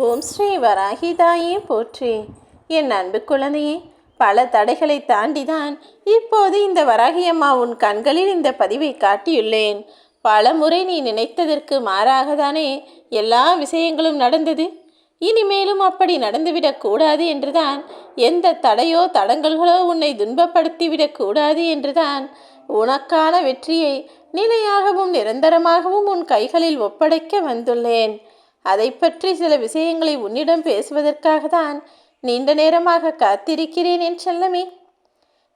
ஓம் ஸ்ரீ வராகிதாயே போற்றி. என் அன்பு குழந்தையே, பல தடைகளை தாண்டிதான் இப்போது இந்த வராகியம்மா உன் கண்களில் இந்த பதிவை காட்டியுள்ளேன். பல முறை நீ நினைத்ததற்கு மாறாகத்தானே எல்லா விஷயங்களும் நடந்தது. இனிமேலும் அப்படி நடந்துவிடக் கூடாது என்றுதான், எந்த தடையோ தடங்கல்களோ உன்னை துன்பப்படுத்திவிடக் கூடாது என்றுதான் உனக்கான வெற்றியை நிலையாகவும் நிரந்தரமாகவும் உன் கைகளில் ஒப்படைக்க வந்துள்ளேன். அதை பற்றி சில விஷயங்களை உன்னிடம் பேசுவதற்காக தான் நீண்ட நேரமாக காத்திருக்கிறேன் என் செல்லமே.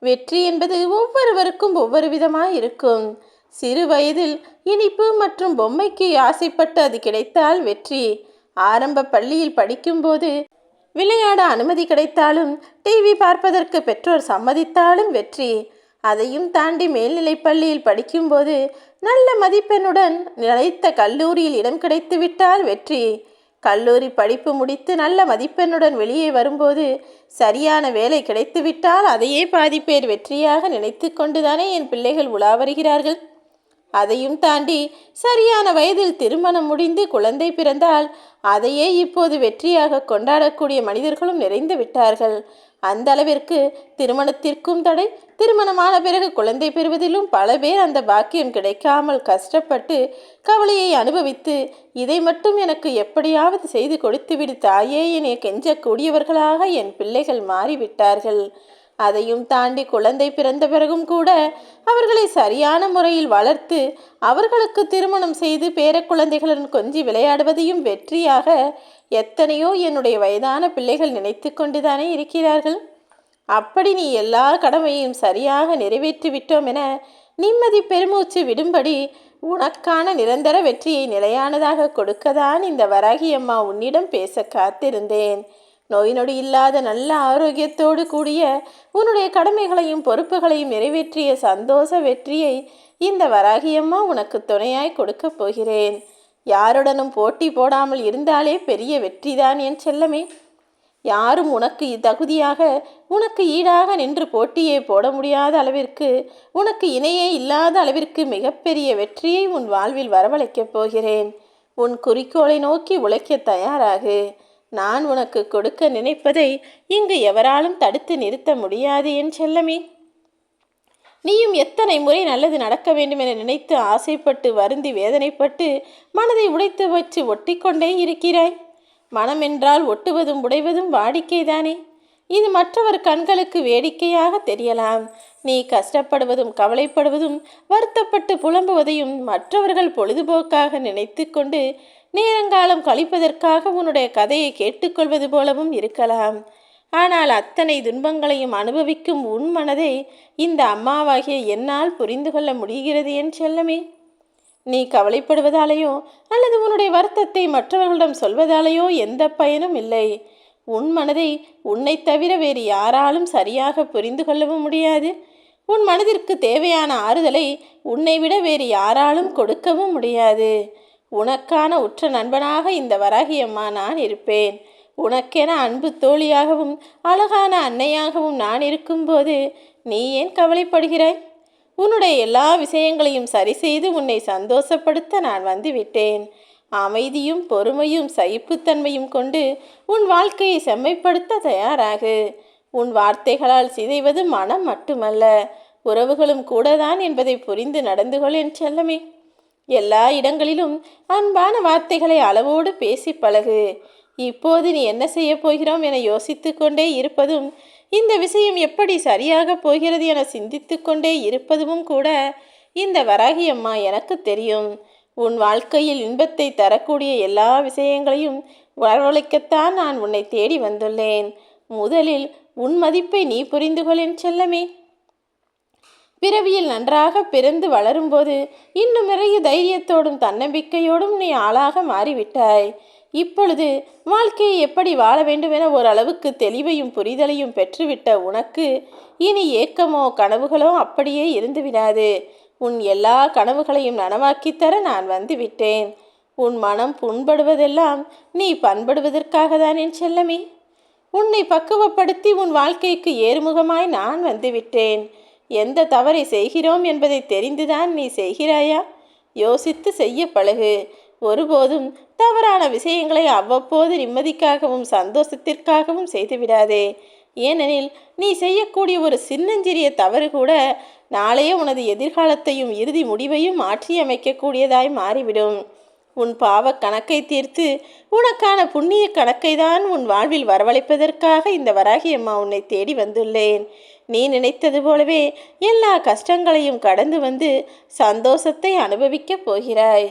வெற்றி என்பது ஒவ்வொருவருக்கும் ஒவ்வொரு விதமாக இருக்கும். சிறு வயதில் இனிப்பு மற்றும் பொம்மைக்கு ஆசைப்பட்டு அது கிடைத்தால் வெற்றி. ஆரம்ப பள்ளியில் படிக்கும்போது விளையாட அனுமதி கிடைத்தாலும், டிவி பார்ப்பதற்கு பெற்றோர் சம்மதித்தாலும் வெற்றி. அதையும் தாண்டி மேல்நிலைப் பள்ளியில் படிக்கும்போது நல்ல மதிப்பெண்ணுடன் நினைத்த கல்லூரியில் இடம் கிடைத்துவிட்டால் வெற்றி. கல்லூரி படிப்பு முடித்து நல்ல மதிப்பெண்ணுடன் வெளியே வரும்போது சரியான வேலை கிடைத்துவிட்டால் அதையே பாதி பேர் வெற்றியாக நினைத்து கொண்டுதானே என் பிள்ளைகள் உலா வருகிறார்கள். அதையும் தாண்டி சரியான வயதில் திருமணம் முடிந்து குழந்தை பிறந்தால் அதையே இப்போது வெற்றியாக கொண்டாடக்கூடிய மனிதர்களும் நிறைந்து விட்டார்கள். அந்த அளவிற்கு திருமணத்திற்கும் தடை, திருமணமான பிறகு குழந்தை பெறுவதிலும் பல பேர் அந்த பாக்கியம் கிடைக்காமல் கஷ்டப்பட்டு கவலையை அனுபவித்து, இதை மட்டும் எனக்கு எப்படியாவது செய்து கொடுத்துவிடு தாயே என கெஞ்சக்கூடியவர்களாக என் பிள்ளைகள் மாறிவிட்டார்கள். அதையும் தாண்டி குழந்தை பிறந்த பிறகும் கூட அவர்களை சரியான முறையில் வளர்த்து அவர்களுக்கு திருமணம் செய்து பேர குழந்தைகளுடன் கொஞ்சி விளையாடுவதையும் வெற்றியாக எத்தனையோ என்னுடைய வயதான பிள்ளைகள் நினைத்து கொண்டுதானே இருக்கிறார்கள். அப்படி நீ எல்லா கடமையும் சரியாக நிறைவேற்றி விட்டோம் என நிம்மதி பெருமூச்சு விடும்படி உனக்கான நிரந்தர வெற்றியை நிலையானதாக கொடுக்கதான் இந்த வராகியம்மா உன்னிடம் பேச காத்திருந்தேன். நோய் நொடி இல்லாத நல்ல ஆரோக்கியத்தோடு கூடிய உன்னுடைய கடமைகளையும் பொறுப்புகளையும் நிறைவேற்றிய சந்தோஷ வெற்றியை இந்த வராகியம்மா உனக்கு துணையாய் கொடுக்கப் போகிறேன். யாருடனும் போட்டி போடாமல் இருந்தாலே பெரிய வெற்றிதான் என் செல்லமே. யாரும் உனக்கு தகுதியாக உனக்கு ஈடாக நின்று போட்டியே போட முடியாத அளவிற்கு, உனக்கு இணையே இல்லாத அளவிற்கு மிகப்பெரிய வெற்றியை உன் வாழ்வில் வரவழைக்கப் போகிறேன். உன் குறிக்கோளை நோக்கி உழைக்க தயாராகு. நான் உனக்கு கொடுக்க நினைப்பதை இங்கு எவராலும் தடுத்து நிறுத்த முடியாது என் செல்லமே. நீயும் எத்தனை முறை நல்லது நடக்க வேண்டும் என நினைத்து ஆசைப்பட்டு வருந்தி வேதனைப்பட்டு மனதை உடைத்து வச்சு ஒட்டிக்கொண்டே இருக்கிறாய். மனம் என்றால் ஒட்டுவதும் உடைவதும் வாடிக்கைதானே. இது மற்றவர் கண்களுக்கு வேடிக்கையாக தெரியலாம். நீ கஷ்டப்படுவதும் கவலைப்படுவதும் வருத்தப்பட்டு புலம்புவதையும் மற்றவர்கள் பொழுதுபோக்காக நினைத்து கொண்டு நேரங்காலம் கழிப்பதற்காக உன்னுடைய கதையை கேட்டுக்கொள்வது போலவும் இருக்கலாம். ஆனால் அத்தனை துன்பங்களையும் அனுபவிக்கும் உன் மனதை இந்த அம்மாவாகிய என்னால் புரிந்து கொள்ள முடிகிறது என் செல்லமே. நீ கவலைப்படுவதாலேயோ அல்லது உன்னுடைய வருத்தத்தை மற்றவர்களிடம் சொல்வதாலேயோ எந்த பயனும் இல்லை. உன் மனதை உன்னை தவிர வேறு யாராலும் சரியாக புரிந்து கொள்ளவும் முடியாது. உன் மனதிற்கு தேவையான ஆறுதலை உன்னை விட வேறு யாராலும் கொடுக்கவும் முடியாது. உனக்கான உற்ற நண்பனாக இந்த வராகியம்மா நான் இருப்பேன். உனக்கென அன்பு தோழியாகவும் அழகான அன்னையாகவும் நான் இருக்கும்போது நீ ஏன் கவலைப்படுகிறாய்? உன்னுடைய எல்லா விஷயங்களையும் சரி செய்து உன்னை சந்தோஷப்படுத்த நான் வந்துவிட்டேன். அமைதியும் பொறுமையும் சகிப்புத்தன்மையும் கொண்டு உன் வாழ்க்கையை செம்மைப்படுத்த தயாராகு. உன் வார்த்தைகளால் சிதைவது மனம் மட்டுமல்ல, உறவுகளும் கூடதான் என்பதை புரிந்து நடந்து கொள் என் செல்லமே. எல்லா இடங்களிலும் அன்பான வார்த்தைகளை அளவோடு பேசி பழகு. இப்போது நீ என்ன செய்ய போகிறோம் என யோசித்து கொண்டே இருப்பதும், இந்த விஷயம் எப்படி சரியாக போகிறது என சிந்தித்து கொண்டே இருப்பதும் கூட இந்த வராகியம்மா எனக்கு தெரியும். உன் வாழ்க்கையில் இன்பத்தை தரக்கூடிய எல்லா விஷயங்களையும் வரவழைக்கத்தான் நான் உன்னை தேடி வந்துள்ளேன். முதலில் உன் மதிப்பை நீ புரிந்து கொள் என் செல்லமே. பிறவியில் நன்றாக பிறந்து வளரும்போது இன்னும் நிறைய தைரியத்தோடும் தன்னம்பிக்கையோடும் நீ ஆளாக மாறிவிட்டாய். இப்பொழுது வாழ்க்கையை எப்படி வாழ வேண்டும் என ஓரளவுக்கு தெளிவையும் புரிதலையும் பெற்றுவிட்ட உனக்கு இனி ஏக்கமோ கனவுகளோ அப்படியே இருந்து விடாது. உன் எல்லா கனவுகளையும் நனவாக்கித்தர நான் வந்து விட்டேன். உன் மனம் புண்படுவதெல்லாம் நீ பண்படுவதற்காக தான் என் செல்லமே. உன்னை பக்குவப்படுத்தி உன் வாழ்க்கைக்கு ஏறுமுகமாய் நான் வந்துவிட்டேன். எந்த தவறை செய்கிறோம் என்பதை தெரிந்துதான் நீ செய்கிறாயா? யோசித்து செய்ய பழகு. ஒருபோதும் தவறான விஷயங்களை அவ்வப்போது நிம்மதிக்காகவும் சந்தோஷத்திற்காகவும் செய்துவிடாதே. ஏனெனில் நீ செய்யக்கூடிய ஒரு சின்னஞ்சிறிய தவறு கூட நாளையே உனது எதிர்காலத்தையும் இறுதி முடிவையும் மாற்றியமைக்கக்கூடியதாய் மாறிவிடும். உன் பாவ கணக்கை தீர்த்து உனக்கான புண்ணிய கணக்கை தான் உன் வாழ்வில் வரவழைப்பதற்காக இந்த வராகி அம்மா உன்னை தேடி வந்துள்ளேன். நீ நினைத்தது போலவே எல்லா கஷ்டங்களையும் கடந்து வந்து சந்தோஷத்தை அனுபவிக்கப் போகிறாய்.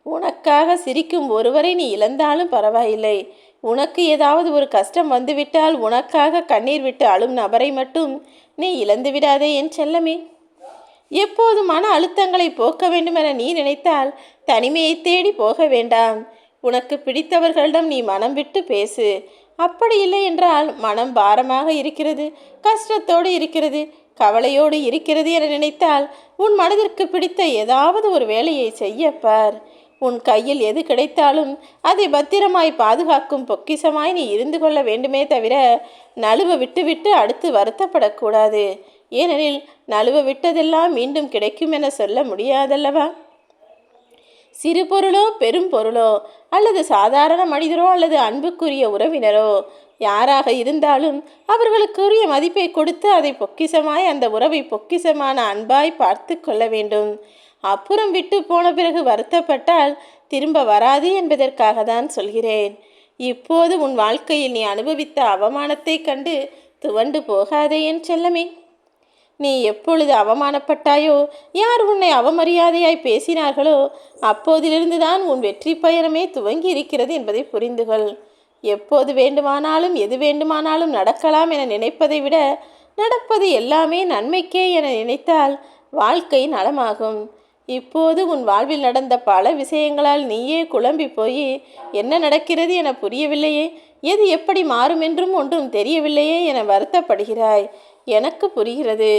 உனக்காக சிரிக்கும் ஒருவரை நீ இழந்தாலும் பரவாயில்லை. உனக்கு ஏதாவது ஒரு கஷ்டம் வந்துவிட்டால் உனக்காக கண்ணீர் விட்டு அழும் நபரை மட்டும் நீ இழந்து விடாதே என் செல்லமே. எப்போது மன அழுத்தங்களை போக்க வேண்டுமென நீ நினைத்தால் தனிமையை தேடி போக வேண்டாம். உனக்கு பிடித்தவர்களிடம் நீ மனம் விட்டு பேசு. அப்படி இல்லை என்றால் மனம் பாரமாக இருக்கிறது, கஷ்டத்தோடு இருக்கிறது, கவலையோடு இருக்கிறது என நினைத்தால் உன் மனதிற்கு பிடித்த ஏதாவது ஒரு வேலையை செய்யப்பார். உன் கையில் எது கிடைத்தாலும் அதை பத்திரமாய் பாதுகாக்கும் பொக்கிஷமாய் நீ இருந்து கொள்ள வேண்டுமே தவிர நழுவ விட்டுவிட்டு அடுத்து வருத்தப்படக்கூடாது. ஏனெனில் நழுவ விட்டதெல்லாம் மீண்டும் கிடைக்கும் என சொல்ல முடியாதல்லவா? சிறு பொருளோ பெரும் பொருளோ அல்லது சாதாரண மனிதரோ அல்லது அன்புக்குரிய உறவினரோ யாராக இருந்தாலும் அவர்களுக்குரிய மதிப்பை கொடுத்து அதை பொக்கிஷமாய் அந்த உறவை பொக்கிஷமான அன்பாய் பார்த்து கொள்ள வேண்டும். அப்புறம் விட்டு போன பிறகு வருத்தப்பட்டால் திரும்ப வராது என்பதற்காக தான் சொல்கிறேன். இப்போது உன் வாழ்க்கையில் நீ அனுபவித்த அவமானத்தை கண்டு துவண்டு போகாதே என் செல்லமே. நீ எப்பொழுது அவமானப்பட்டாயோ, யார் உன்னை அவமரியாதையாய் பேசினார்களோ அப்போதிலிருந்து தான் உன் வெற்றி பயணமே துவங்கி இருக்கிறது என்பதை புரிந்துகொள். எப்போது வேண்டுமானாலும் எது வேண்டுமானாலும் நடக்கலாம் என நினைப்பதை விட நடப்பது எல்லாமே நன்மைக்கே என நினைத்தால் வாழ்க்கை நலமாகும். இப்போது உன் வாழ்வில் நடந்த பல விஷயங்களால் நீயே குழம்பி போய் என்ன நடக்கிறது என புரியவில்லையே, எது எப்படி மாறும் என்றும் ஒன்றும் தெரியவில்லையே என வருத்தப்படுகிறாய். எனக்கு புரிகிறது.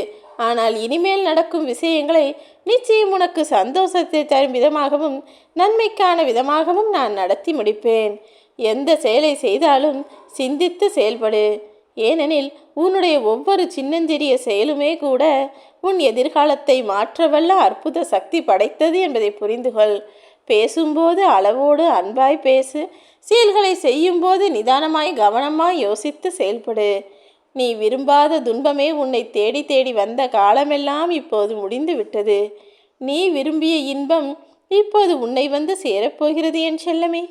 ஆனால் இனிமேல் நடக்கும் விஷயங்களை நிச்சயம் உனக்கு சந்தோஷத்தை தரும் விதமாகவும் நன்மைக்கான விதமாகவும் நான் நடத்தி முடிப்பேன். எந்த செயலை செய்தாலும் சிந்தித்து செயல்படு. ஏனெனில் உன்னுடைய ஒவ்வொரு சின்னஞ்சிறிய செயலுமே கூட உன் எதிர்காலத்தை மாற்றவல்ல அற்புத சக்தி படைத்தது என்பதை புரிந்துகொள். பேசும்போது அளவோடு அன்பாய் பேசு. செயல்களை செய்யும்போது நிதானமாய் கவனமாய் யோசித்து செயல்படு. நீ விரும்பாத துன்பமே உன்னை தேடி தேடி வந்த காலமெல்லாம் இப்போது முடிந்து விட்டது. நீ விரும்பிய இன்பம் இப்போது உன்னை வந்து சேரப்போகிறது என் செல்லமே.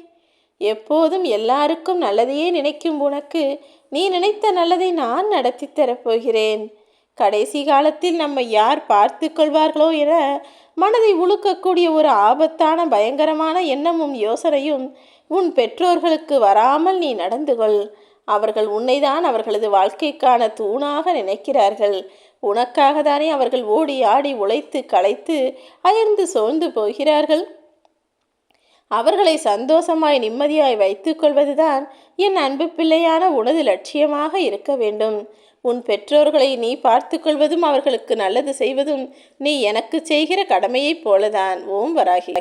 எப்போதும் எல்லாருக்கும் நல்லதையே நினைக்கும் உனக்கு நீ நினைத்த நல்லதை நான் நடத்தி தரப்போகிறேன். கடைசி காலத்தில் நம்மை யார் பார்த்து கொள்வார்களோ என மனதை உழுக்கக்கூடிய ஒரு ஆபத்தான பயங்கரமான எண்ணமும் யோசனையும் உன் பெற்றோர்களுக்கு வராமல் நீ நடந்து கொள். அவர்கள் உன்னைதான் அவர்களது வாழ்க்கைக்கான தூணாக நினைக்கிறார்கள். உனக்காக தானே அவர்கள் ஓடி ஆடி உழைத்து களைத்து அயர்ந்து சோர்ந்து போகிறார்கள். அவர்களை சந்தோஷமாய் நிம்மதியாய் வைத்துக் கொள்வதுதான் என் அன்பு பிள்ளையான உனது லட்சியமாக இருக்க வேண்டும். உன் பெற்றோர்களை நீ பார்த்து கொள்வதும் அவர்களுக்கு நல்லது செய்வதும் நீ எனக்கு செய்கிற கடமையைப் போலதான். ஓம் வராகி.